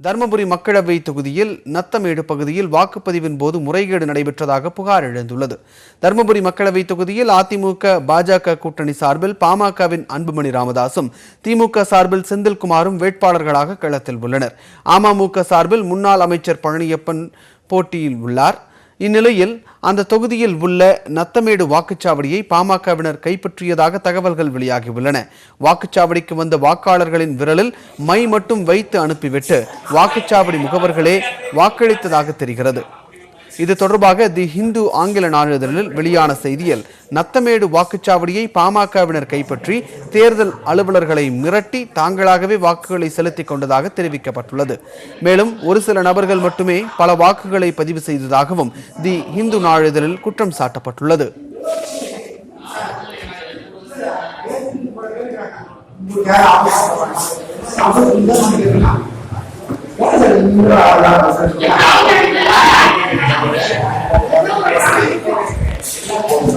தர்மபுரி மக்களவை தொகுதியில் நத்தமேடு பகுதியில் வாக்குப்பதிவின் போது முறைகேடு நடைபெற்றதாக புகார் எழுந்துள்ளது. தர்மபுரி மக்களவை தொகுதியில் அதிமுக பாஜக கூட்டணி சார்பில் பாமகவின் அன்புமணி ராமதாசும் திமுக சார்பில் செந்தில்குமாரும் வேட்பாளர்களாக களத்தில் உள்ளனர். அமமுக சார்பில் முன்னாள் அமைச்சர் பழனியப்பன் போட்டியில் உள்ளார். இந்நிலையில் அந்த தொகுதியில் உள்ள நத்தமேடு வாக்குச்சாவடியை பாமகவினர் கைப்பற்றியதாக தகவல்கள் வெளியாகியுள்ளன. வாக்குச்சாவடிக்கு வந்த வாக்காளர்களின் விரலில் மை மட்டும் வைத்து அனுப்பிவிட்டு வாக்குச்சாவடி முகவர்களே வாக்களித்ததாக தெரிகிறது. இது தொடர்பாக தி ஹிந்து ஆங்கில நாளிதழில் வெளியான செய்தியில் நத்தமேடு வாக்குச்சாவடியை பாமகவினர் கைப்பற்றி தேர்தல் அலுவலர்களை மிரட்டி தாங்களாகவே வாக்குகளை செலுத்திக் கொண்டதாக தெரிவிக்கப்பட்டுள்ளது. மேலும் ஒரு சில நபர்கள் மட்டுமே பல வாக்குகளை பதிவு செய்ததாகவும் தி ஹிந்து நாளிதழில் குற்றம் சாட்டப்பட்டுள்ளது.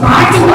Martin,